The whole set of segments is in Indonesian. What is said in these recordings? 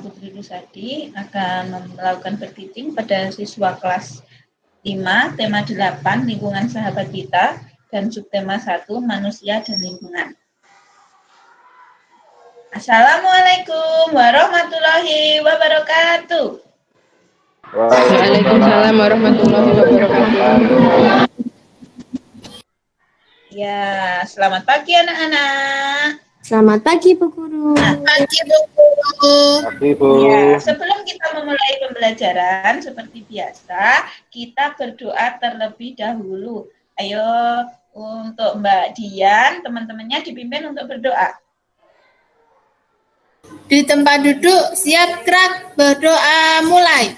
Putri Rusadi akan melakukan berteaching pada siswa kelas 5, tema 8, lingkungan sahabat kita, dan subtema 1, manusia dan lingkungan. Assalamualaikum warahmatullahi wabarakatuh. Waalaikumsalam warahmatullahi wabarakatuh. Ya, selamat pagi anak-anak. Selamat pagi Bu Guru. Selamat pagi Bu Guru. Pagi Bu. Ya, sebelum kita memulai pembelajaran seperti biasa, kita berdoa terlebih dahulu. Ayo untuk Mbak Dian, teman-temannya dipimpin untuk berdoa. Di tempat duduk, siap gerak, berdoa mulai.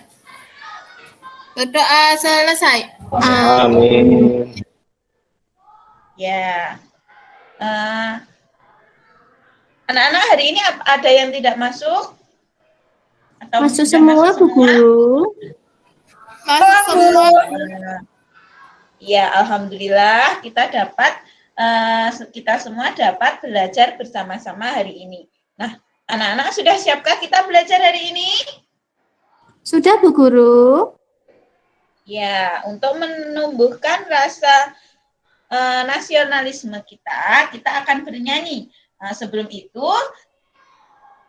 Berdoa selesai. Amin. Ya, anak-anak hari ini ada yang tidak masuk? Atau Masuk semua Bu Guru. Masuk semua. Ya, alhamdulillah kita semua dapat belajar bersama-sama hari ini. Nah, anak-anak sudah siapkah kita belajar hari ini? Sudah Bu Guru. Ya, untuk menumbuhkan rasa nasionalisme kita akan bernyanyi. Nah, sebelum itu,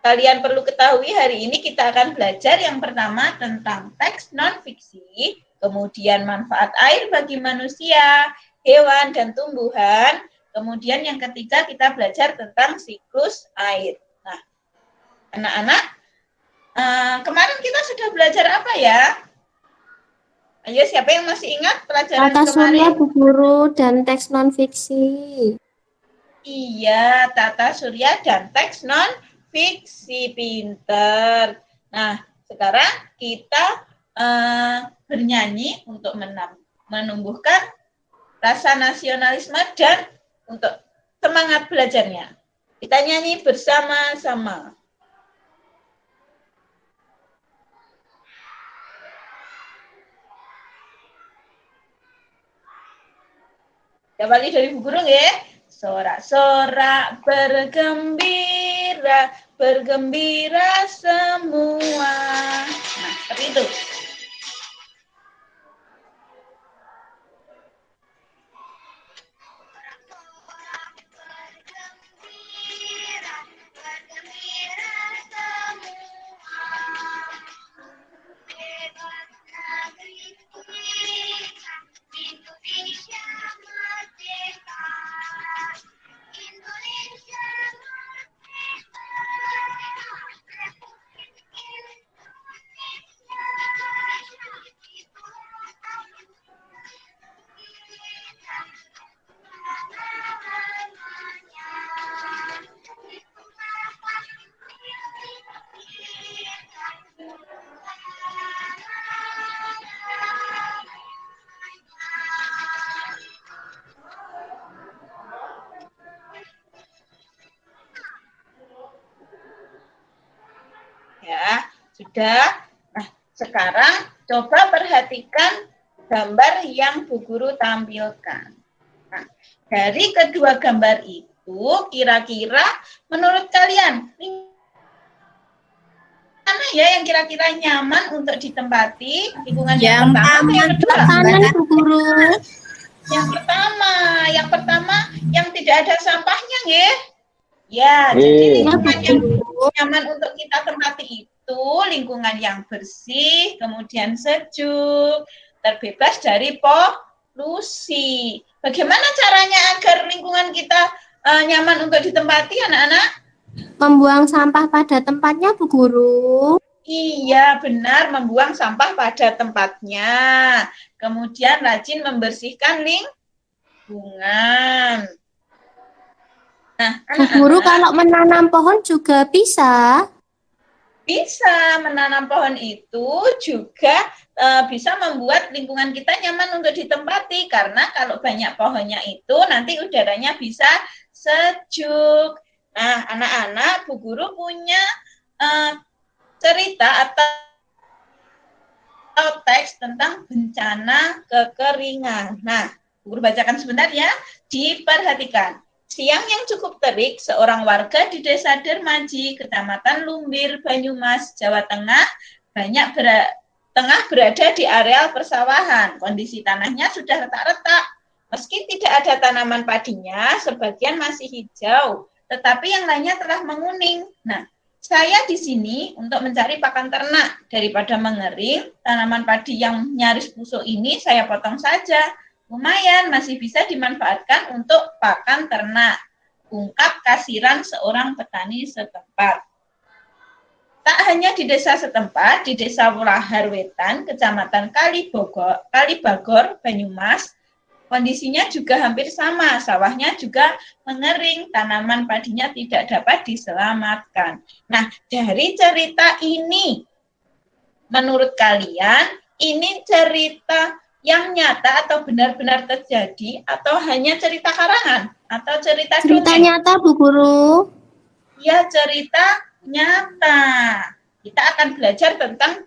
kalian perlu ketahui hari ini kita akan belajar yang pertama tentang teks non-fiksi, kemudian manfaat air bagi manusia, hewan, dan tumbuhan, kemudian yang ketiga kita belajar tentang siklus air. Nah, anak-anak, kemarin kita sudah belajar apa ya? Ayo, siapa yang masih ingat pelajaran Tata surya kemarin? Bu Guru dan teks non-fiksi. Iya, tata surya dan teks non-fiksi, pinter. Nah, sekarang kita bernyanyi untuk menumbuhkan rasa nasionalisme dan untuk semangat belajarnya. Kita nyanyi bersama-sama. Ya, balik dari Bu Guru ya. Sorak-sorak bergembira, bergembira semua. Nah, seperti itu. Ya, sudah. Nah, sekarang coba perhatikan gambar yang Bu Guru tampilkan. Nah, dari kedua gambar itu, kira-kira menurut kalian, mana ya yang kira-kira nyaman untuk ditempati? Lingkungan yang pertama atau yang kedua? Kanan Bu Guru. Yang pertama yang tidak ada sampahnya, ya. Ya, jadi lingkungan yang nyaman untuk kita tempati itu lingkungan yang bersih, kemudian sejuk, terbebas dari polusi. Bagaimana caranya agar lingkungan kita nyaman untuk ditempati, anak-anak? Membuang sampah pada tempatnya Bu Guru. Iya, benar, membuang sampah pada tempatnya. Kemudian rajin membersihkan lingkungan. Nah, Bu Guru kalau menanam pohon juga bisa. Bisa, menanam pohon itu juga bisa membuat lingkungan kita nyaman untuk ditempati. Karena kalau banyak pohonnya itu nanti udaranya bisa sejuk. Nah, anak-anak, Bu Guru punya cerita atau teks tentang bencana kekeringan. Nah, Bu Guru bacakan sebentar ya, diperhatikan. Siang yang cukup terik, seorang warga di Desa Dermaji, Kecamatan Lumbir, Banyumas, Jawa Tengah, tengah berada di areal persawahan. Kondisi tanahnya sudah retak-retak. Meski tidak ada tanaman padinya, sebagian masih hijau, tetapi yang lainnya telah menguning. Nah, saya di sini untuk mencari pakan ternak. Daripada mengering, tanaman padi yang nyaris busuk ini saya potong saja. Lumayan, masih bisa dimanfaatkan untuk pakan ternak, ungkap kasiran seorang petani setempat. Tak hanya di desa setempat, di Desa Wulahar Wetan, Kecamatan Kalibagor, Banyumas, kondisinya juga hampir sama, sawahnya juga mengering, tanaman padinya tidak dapat diselamatkan. Nah, dari cerita ini, menurut kalian, ini cerita yang nyata atau benar-benar terjadi atau hanya cerita karangan atau cerita dongeng? nyata Bu Guru. Ya, cerita nyata. Kita akan belajar tentang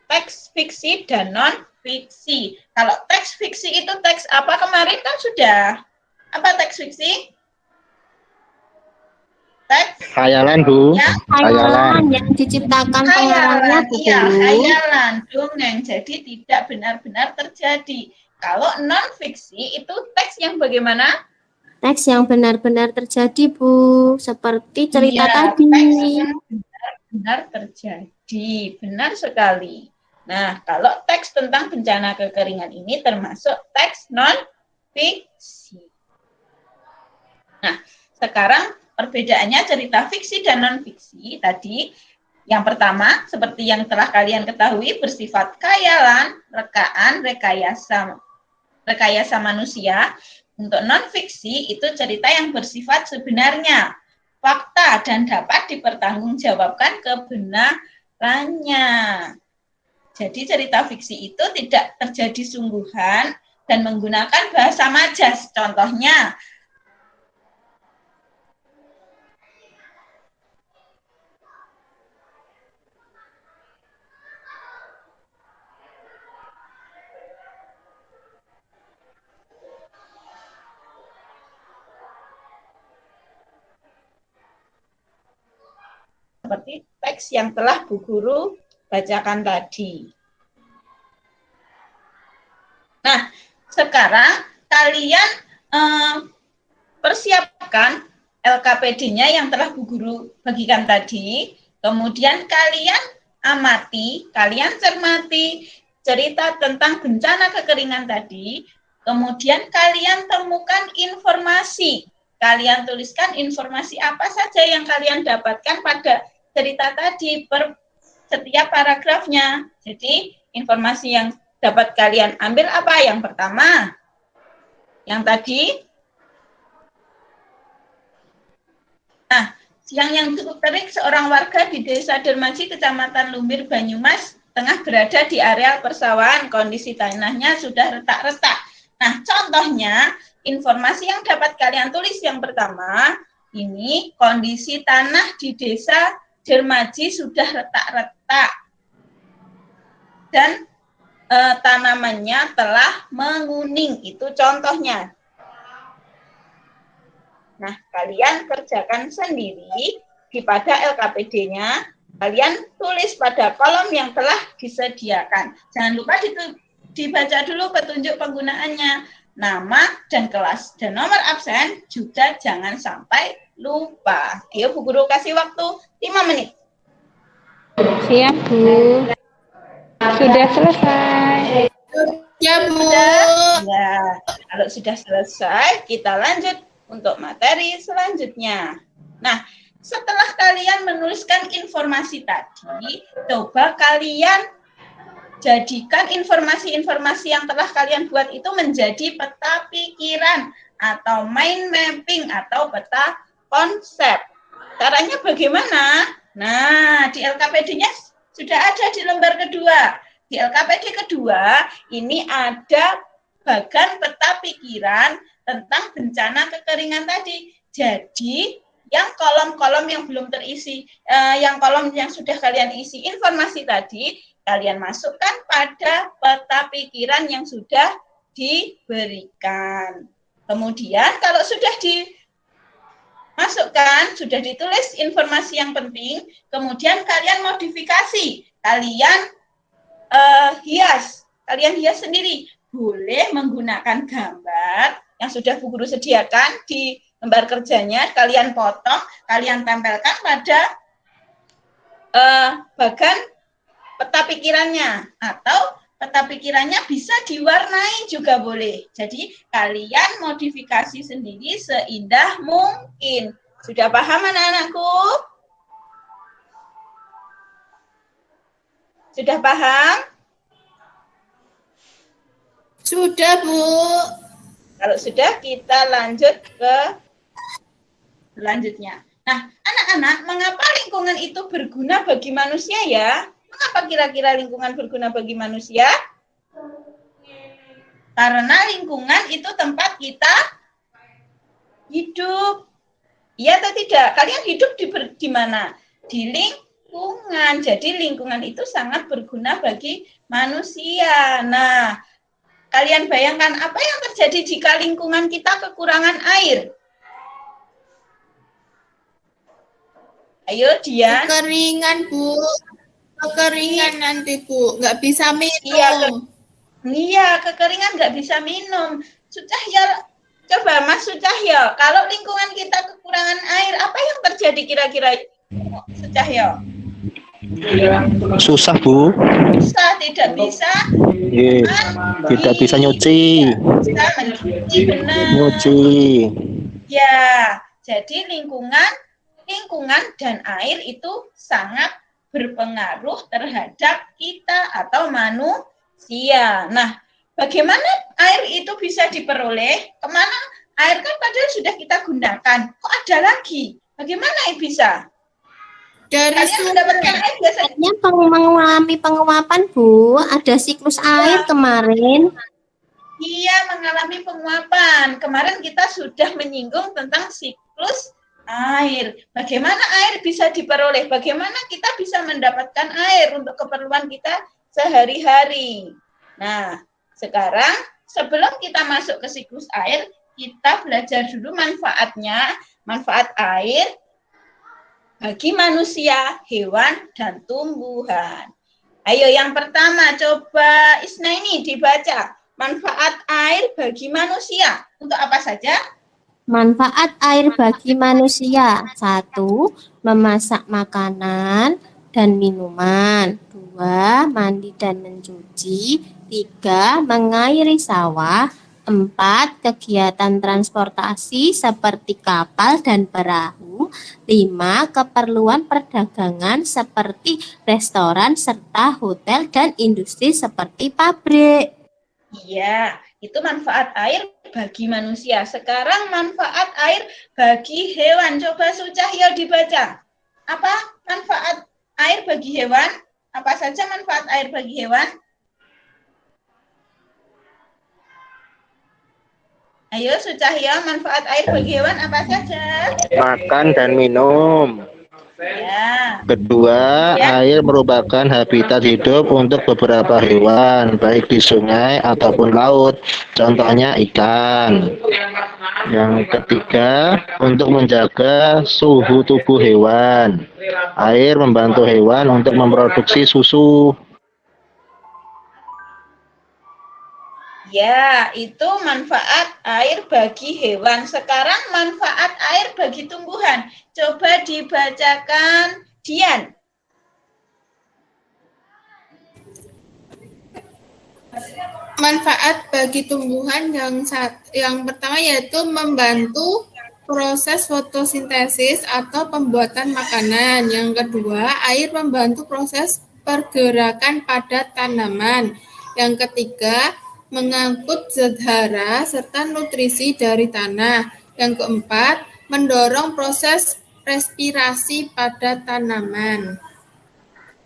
teks fiksi dan non-fiksi. Kalau teks fiksi itu teks apa kemarin kan sudah. Apa teks fiksi? Teks Khayalan, Bu. ya, Khayalan yang diciptakan pengarangnya Bu iya, Guru. khayalan, dongeng. Jadi tidak benar-benar terjadi. Kalau non-fiksi itu teks yang bagaimana? Teks yang benar-benar terjadi Bu, seperti cerita Iya, tadi. teks yang benar-benar terjadi. Benar sekali. Nah, kalau teks tentang bencana kekeringan ini termasuk teks non-fiksi. Nah, sekarang perbedaannya cerita fiksi dan non-fiksi tadi. Yang pertama, seperti yang telah kalian ketahui, bersifat khayalan, rekaan, rekayasa manusia. Untuk non-fiksi itu cerita yang bersifat sebenarnya, fakta, dan dapat dipertanggungjawabkan kebenarannya. Jadi cerita fiksi itu tidak terjadi sungguhan dan menggunakan bahasa majas. Contohnya, seperti teks yang telah Bu Guru bacakan tadi. Nah, sekarang kalian persiapkan LKPD-nya yang telah Bu Guru bagikan tadi. Kemudian kalian amati, kalian cermati cerita tentang bencana kekeringan tadi. Kemudian kalian temukan informasi. Kalian tuliskan informasi apa saja yang kalian dapatkan pada cerita tadi per setiap paragrafnya. Jadi informasi yang dapat kalian ambil apa? Yang pertama, yang tadi. Nah, siang yang cukup terik, seorang warga di Desa Dermaji, Kecamatan Lumbir, Banyumas, tengah berada di areal persawahan. Kondisi tanahnya sudah retak-retak. Nah, contohnya, informasi yang dapat kalian tulis yang pertama, ini kondisi tanah di Desa Dermaji sudah retak-retak. Dan tanamannya telah menguning, itu contohnya. Nah, kalian kerjakan sendiri di pada LKPD-nya, kalian tulis pada kolom yang telah disediakan. Jangan lupa dibaca dulu petunjuk penggunaannya, nama dan kelas, dan nomor absen juga jangan sampai lupa. Ayo Bu Guru kasih waktu 5 menit. Siap, Bu. Sudah selesai. Ya, Bu. Ya, kalau sudah selesai, kita lanjut untuk materi selanjutnya. Nah, setelah kalian menuliskan informasi tadi, coba kalian jadikan informasi-informasi yang telah kalian buat itu menjadi peta pikiran atau mind mapping atau peta konsep. Caranya bagaimana? Nah, di LKPD-nya sudah ada di lembar kedua. Di LKPD kedua, ini ada bagan peta pikiran tentang bencana kekeringan tadi. Jadi, yang kolom-kolom yang belum terisi, yang kolom yang sudah kalian isi informasi tadi, kalian masukkan pada peta pikiran yang sudah diberikan. Kemudian, kalau sudah masukkan, sudah ditulis informasi yang penting, kemudian kalian modifikasi, kalian kalian hias sendiri. Boleh menggunakan gambar yang sudah Bu Guru sediakan di lembar kerjanya, kalian potong, kalian tempelkan pada bagan peta pikirannya, atau peta pikirannya bisa diwarnai juga boleh. Jadi kalian modifikasi sendiri seindah mungkin. Sudah paham anak-anakku? Sudah paham? Sudah, Bu. Kalau sudah, kita lanjut ke selanjutnya. Nah, anak-anak, mengapa lingkungan itu berguna bagi manusia ya? Mengapa kira-kira lingkungan berguna bagi manusia? Karena lingkungan itu tempat kita hidup. Iya atau tidak? Kalian hidup di mana? Di lingkungan. Jadi lingkungan itu sangat berguna bagi manusia. Nah, kalian bayangkan apa yang terjadi jika lingkungan kita kekurangan air? Ayo, Dian. Kekeringan, Bu. Kekeringan nanti, Bu. Nggak bisa minum. Iya, kekeringan nggak bisa minum. Sucahya, coba Mas Sucahya, kalau lingkungan kita kekurangan air, apa yang terjadi kira-kira, Sucahya? Susah, Bu. Susah, tidak bisa. Tidak bisa nyuci. Bisa mencuci, benar. Nyuci. Ya, jadi lingkungan dan air itu sangat berpengaruh terhadap kita atau manusia. Nah, bagaimana air itu bisa diperoleh? Kemana? Air kan padahal sudah kita gunakan. Kok ada lagi? Bagaimana bisa? Dari Kalian mendapatkan air biasanya mengalami penguapan, Bu. Ada siklus air kemarin. Iya, mengalami penguapan. Kemarin kita sudah menyinggung tentang siklus air. Bagaimana air bisa diperoleh? Bagaimana kita bisa mendapatkan air untuk keperluan kita sehari-hari? Nah, sekarang sebelum kita masuk ke siklus air, kita belajar dulu manfaatnya, manfaat air bagi manusia, hewan, dan tumbuhan. Ayo yang pertama, coba Isnaini dibaca. Manfaat air bagi manusia. Untuk apa saja? Manfaat air bagi manusia. 1. Memasak makanan dan minuman. 2. Mandi dan mencuci. 3. Mengairi sawah. 4. Kegiatan transportasi seperti kapal dan perahu. 5. Keperluan perdagangan seperti restoran serta hotel dan industri seperti pabrik. Iya, itu manfaat air bagi manusia. Sekarang manfaat air bagi hewan. Coba Sucahyo dibaca. Apa manfaat air bagi hewan? Apa saja manfaat air bagi hewan? Ayo Sucahyo, manfaat air bagi hewan apa saja? Makan dan minum. Ya. Kedua, air merupakan habitat hidup untuk beberapa hewan, baik di sungai ataupun laut. Contohnya ikan. Yang ketiga, untuk menjaga suhu tubuh hewan. Air membantu hewan untuk memproduksi susu. Ya, itu manfaat air bagi hewan. Sekarang manfaat air bagi tumbuhan. Coba dibacakan, Dian. Manfaat bagi tumbuhan yang pertama yaitu membantu proses fotosintesis atau pembuatan makanan. Yang kedua, air membantu proses pergerakan pada tanaman. Yang ketiga, mengangkut zat hara serta nutrisi dari tanah. Yang keempat, mendorong proses respirasi pada tanaman.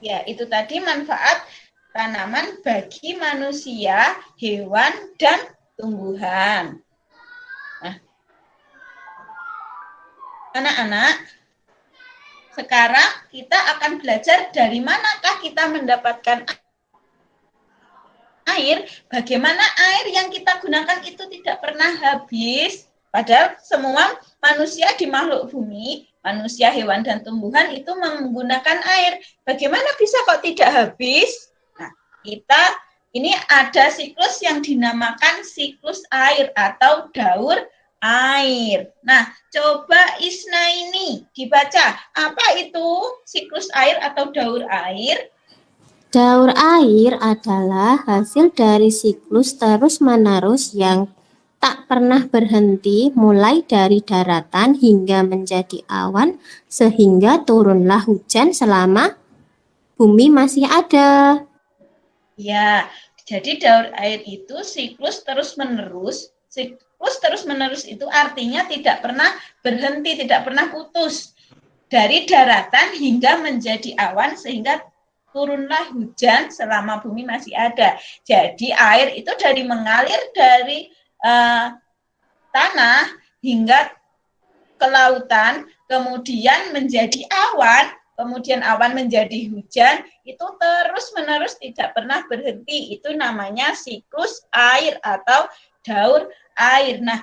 Ya, itu tadi manfaat tanaman bagi manusia, hewan, dan tumbuhan. Nah, anak-anak, sekarang kita akan belajar dari manakah kita mendapatkan air, bagaimana air yang kita gunakan itu tidak pernah habis. Padahal semua manusia di makhluk bumi, manusia, hewan, dan tumbuhan itu menggunakan air. Bagaimana bisa kok tidak habis? Nah, ini ada siklus yang dinamakan siklus air atau daur air. Nah, coba Isna ini dibaca. Apa itu siklus air atau daur air? Daur air adalah hasil dari siklus terus-menerus yang tak pernah berhenti mulai dari daratan hingga menjadi awan sehingga turunlah hujan selama bumi masih ada. Ya, jadi daur air itu siklus terus-menerus. Siklus terus-menerus itu artinya tidak pernah berhenti, tidak pernah putus. Dari daratan hingga menjadi awan sehingga turunlah hujan selama bumi masih ada. Jadi air itu dari mengalir dari tanah hingga ke lautan, kemudian menjadi awan, kemudian awan menjadi hujan, itu terus-menerus tidak pernah berhenti. Itu namanya siklus air atau daur air. Nah,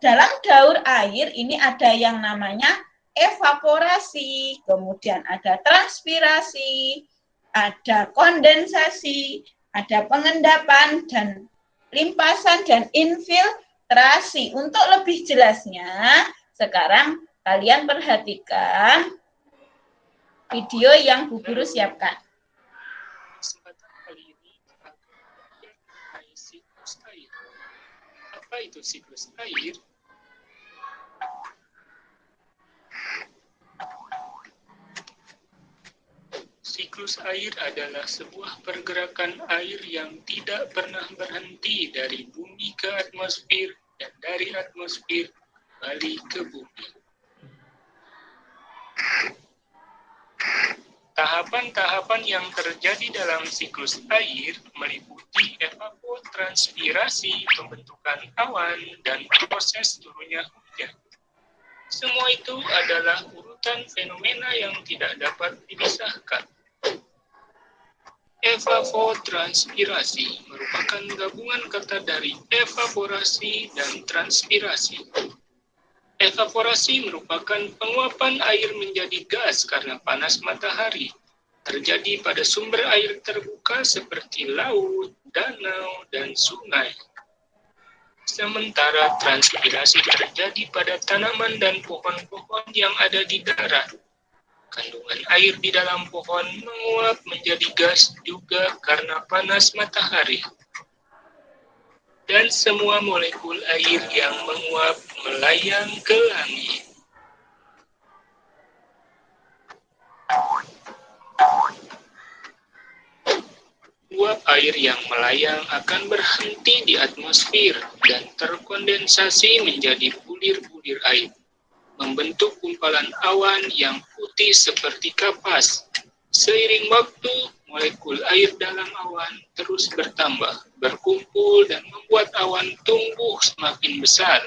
dalam daur air ini ada yang namanya evaporasi, kemudian ada transpirasi, ada kondensasi, ada pengendapan, dan limpasan, dan infiltrasi. Untuk lebih jelasnya, sekarang kalian perhatikan video yang Bu Guru siapkan. Kesempatan kali ini kita akan belajar mengenai siklus air. Apa itu siklus air? Siklus air adalah sebuah pergerakan air yang tidak pernah berhenti dari bumi ke atmosfer dan dari atmosfer balik ke bumi. Tahapan-tahapan yang terjadi dalam siklus air meliputi evapotranspirasi, pembentukan awan, dan proses turunnya hujan. Semua itu adalah urutan fenomena yang tidak dapat dipisahkan. Evapotranspirasi merupakan gabungan kata dari evaporasi dan transpirasi. Evaporasi merupakan penguapan air menjadi gas karena panas matahari. Terjadi pada sumber air terbuka seperti laut, danau, dan sungai. Sementara transpirasi terjadi pada tanaman dan pohon-pohon yang ada di darat. Kandungan air di dalam pohon menguap menjadi gas juga karena panas matahari. Dan semua molekul air yang menguap melayang ke langit. Uap air yang melayang akan berhenti di atmosfer dan terkondensasi menjadi bulir-bulir air, membentuk gumpalan awan yang putih seperti kapas. Seiring waktu, molekul air dalam awan terus bertambah, berkumpul, dan membuat awan tumbuh semakin besar.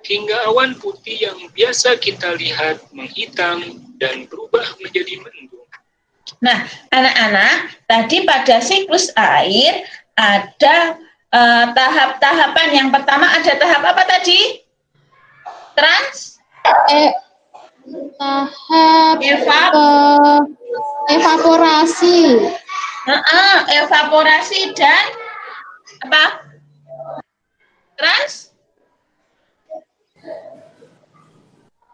Hingga awan putih yang biasa kita lihat menghitam dan berubah menjadi mendung. Nah, anak-anak, tadi pada siklus air ada tahap-tahapan. Yang pertama ada tahap apa tadi? Tahap evaporasi. Evaporasi dan apa?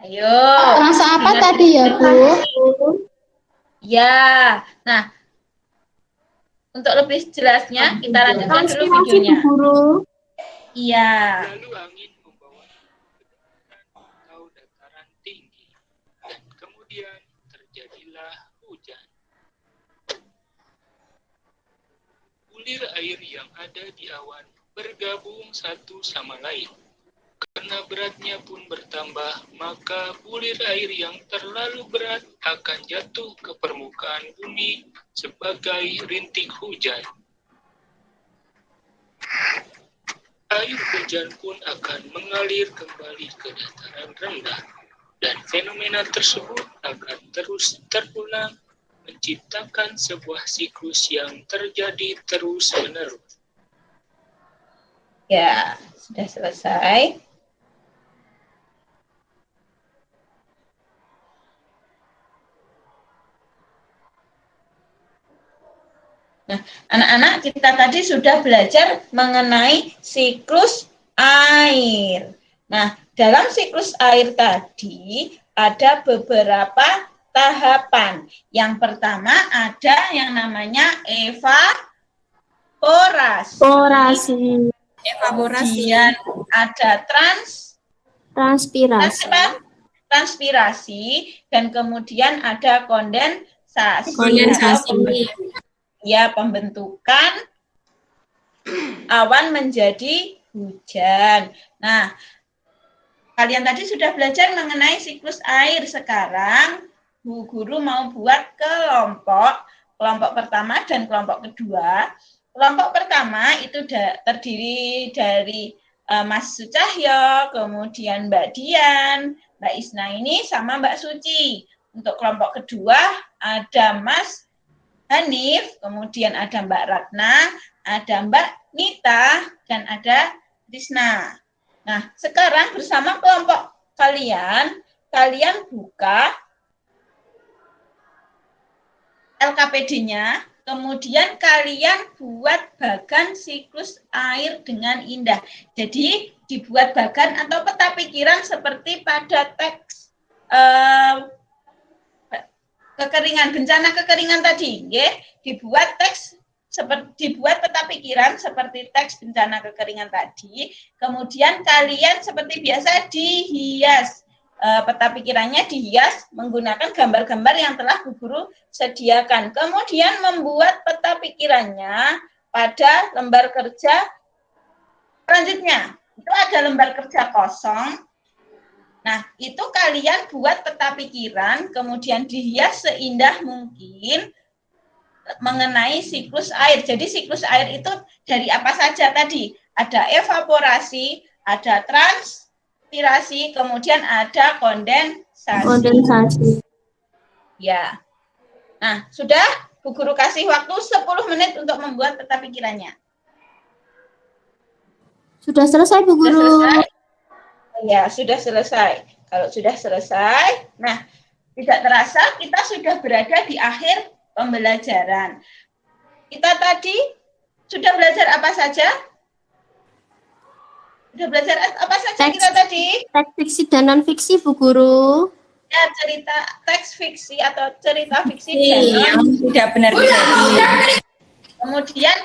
Ayo. Rasa apa tadi ya, Bu? Ya. Nah, untuk lebih jelasnya kita lanjutkan dulu videonya. Iya. Lalu angin membawa ke daratan atau dataran tinggi, dan kemudian terjadilah hujan. Bulir air yang ada di awan bergabung satu sama lain. Karena beratnya pun bertambah, maka bulir air yang terlalu berat akan jatuh ke permukaan bumi sebagai rintik hujan. Air hujan pun akan mengalir kembali ke dataran rendah, dan fenomena tersebut akan terus terulang, menciptakan sebuah siklus yang terjadi terus-menerus. Ya, sudah selesai. Nah, anak-anak kita tadi sudah belajar mengenai siklus air. Nah, dalam siklus air tadi ada beberapa tahapan. Yang pertama ada yang namanya evaporasi. Kemudian ada transpirasi dan kemudian ada kondensasi. Ya, pembentukan awan menjadi hujan. Nah, kalian tadi sudah belajar mengenai siklus air. Sekarang Bu Guru mau buat kelompok pertama dan kelompok kedua. Kelompok pertama itu terdiri dari Mas Sucahyo, kemudian Mbak Dian, Mbak Isna ini sama Mbak Suci. Untuk kelompok kedua ada Mas Hanif, kemudian ada Mbak Ratna, ada Mbak Nita, dan ada Risna. Nah, sekarang bersama kelompok kalian buka LKPD-nya, kemudian kalian buat bagan siklus air dengan indah. Jadi, dibuat bagan atau peta pikiran seperti pada teks bencana kekeringan tadi, ya, dibuat peta pikiran seperti teks bencana kekeringan tadi. Kemudian kalian seperti biasa dihias, peta pikirannya dihias menggunakan gambar-gambar yang telah Bu Guru sediakan. Kemudian membuat peta pikirannya pada lembar kerja selanjutnya. Itu ada lembar kerja kosong. Nah, itu kalian buat peta pikiran, kemudian dihias seindah mungkin mengenai siklus air. Jadi siklus air itu dari apa saja tadi? Ada evaporasi, ada transpirasi, kemudian ada kondensasi. Ya. Nah, sudah Bu Guru kasih waktu 10 menit untuk membuat peta pikirannya. Sudah selesai, Bu Guru. Sudah selesai? Ya, sudah selesai. Kalau sudah selesai, nah, tidak terasa kita sudah berada di akhir pembelajaran. Kita tadi sudah belajar apa saja? Sudah belajar apa saja kita tadi? Teks fiksi dan non-fiksi, Bu Guru. Ya, cerita teks fiksi atau cerita fiksi. Yang tidak benar terjadi. Kemudian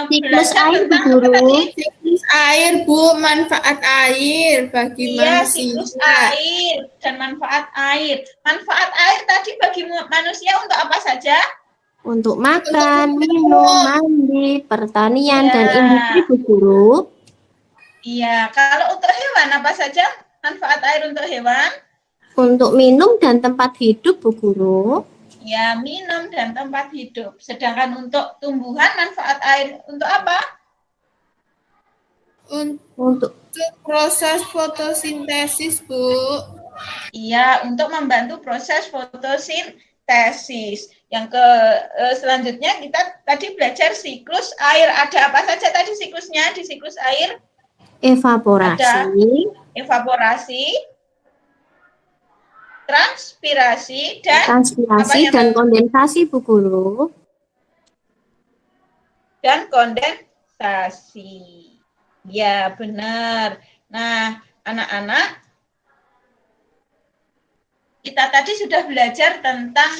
siklus air, Bu Guru. Siklus air, Bu, manfaat air bagi manusia. Siklus air dan manfaat air. Manfaat air tadi bagi manusia untuk apa saja? Untuk makan, minum, mandi, pertanian, dan industri, Bu Guru. Iya, kalau untuk hewan apa saja manfaat air untuk hewan? Untuk minum dan tempat hidup, Bu Guru. Ya, minum dan tempat hidup. Sedangkan untuk tumbuhan manfaat air untuk apa? Untuk proses fotosintesis, Bu. Iya, untuk membantu proses fotosintesis. Yang selanjutnya kita tadi belajar siklus air. Ada apa saja tadi siklusnya di siklus air? Evaporasi. Ada evaporasi, transpirasi dan kondensasi, Bu Guru. Dan kondensasi. Ya, benar. Nah, anak-anak, kita tadi sudah belajar tentang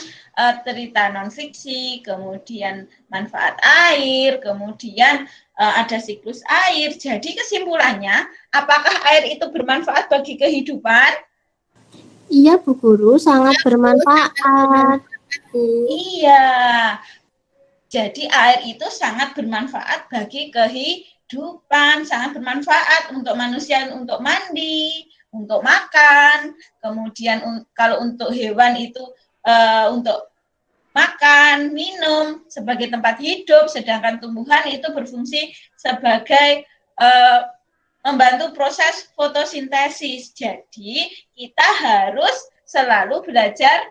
cerita non-fiksi, kemudian manfaat air, kemudian ada siklus air. Jadi kesimpulannya, apakah air itu bermanfaat bagi kehidupan? Iya, Bu Guru, sangat bermanfaat. Iya. Jadi air itu sangat bermanfaat bagi kehidupan, sangat bermanfaat untuk manusia untuk mandi, untuk makan, kemudian kalau untuk hewan itu untuk makan, minum sebagai tempat hidup, sedangkan tumbuhan itu berfungsi sebagai membantu proses fotosintesis. Jadi kita harus selalu belajar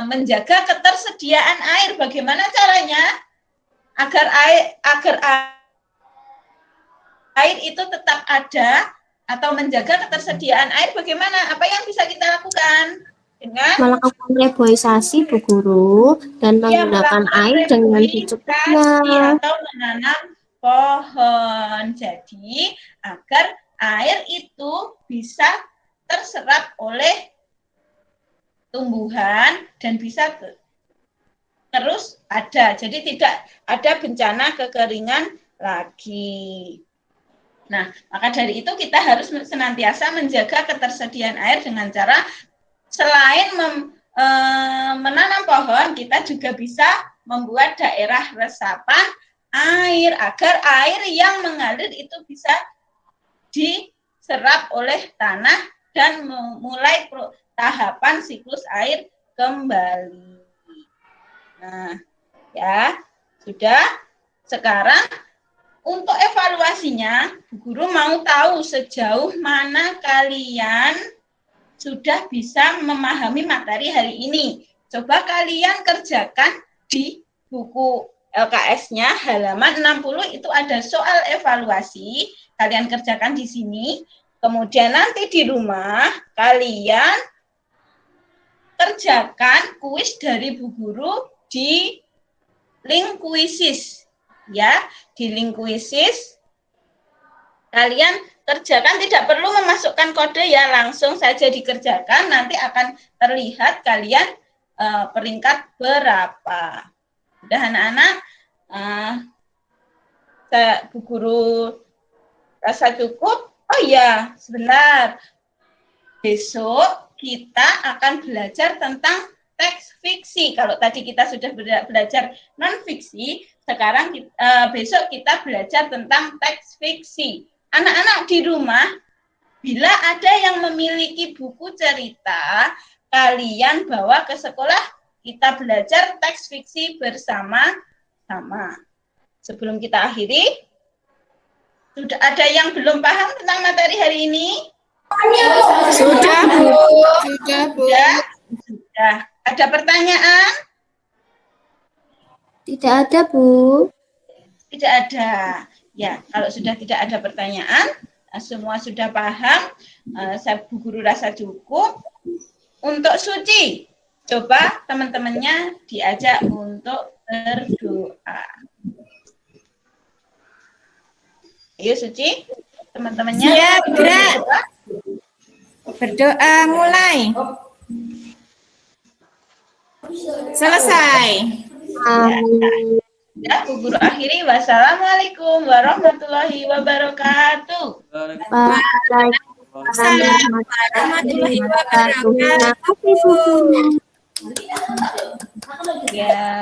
menjaga ketersediaan air. Bagaimana caranya agar air itu tetap ada atau menjaga ketersediaan air, bagaimana? Apa yang bisa kita lakukan? Dengan Melakukan reboisasi, Bu Guru, dan menggunakan air dengan secukupnya. Atau menanam pohon. Jadi, agar air itu bisa terserap oleh tumbuhan dan bisa terus ada. Jadi tidak ada bencana kekeringan lagi. Nah, maka dari itu kita harus senantiasa menjaga ketersediaan air dengan cara selain menanam pohon, kita juga bisa membuat daerah resapan air agar air yang mengalir itu bisa diserap oleh tanah dan memulai tahapan siklus air kembali. Nah, ya, sudah. Sekarang untuk evaluasinya, Bu Guru mau tahu sejauh mana kalian sudah bisa memahami materi hari ini. Coba kalian kerjakan di buku LKS-nya halaman 60 itu ada soal evaluasi. Kalian kerjakan di sini. Kemudian nanti di rumah kalian kerjakan kuis dari Bu Guru di link kuisis. Ya, di link kuisis kalian kerjakan, tidak perlu memasukkan kode ya, langsung saja dikerjakan, nanti akan terlihat kalian peringkat berapa. Udah anak-anak, Bu Guru rasa cukup? Oh ya, sebentar. Besok kita akan belajar tentang teks fiksi. Kalau tadi kita sudah belajar non-fiksi, sekarang besok kita belajar tentang teks fiksi. Anak-anak di rumah, bila ada yang memiliki buku cerita, kalian bawa ke sekolah, kita belajar teks fiksi bersama-sama. Sebelum kita akhiri, sudah ada yang belum paham tentang materi hari ini? Sudah, Bu. Sudah, Bu. Sudah. Ada pertanyaan? Tidak ada, Bu. Tidak ada. Ya, kalau sudah tidak ada pertanyaan, semua sudah paham, saya Bu Guru rasa cukup. Untuk Suci, coba teman-temannya diajak untuk berdoa. Ayo Suci, teman-temannya. Ya, gerak. Berdoa mulai. Selesai. Amin. Ya, Bu Guru akhiri. Wassalamualaikum warahmatullahi wabarakatuh. Waalaikumsalam warahmatullahi wabarakatuh. Terima kasih, Bu. Ya.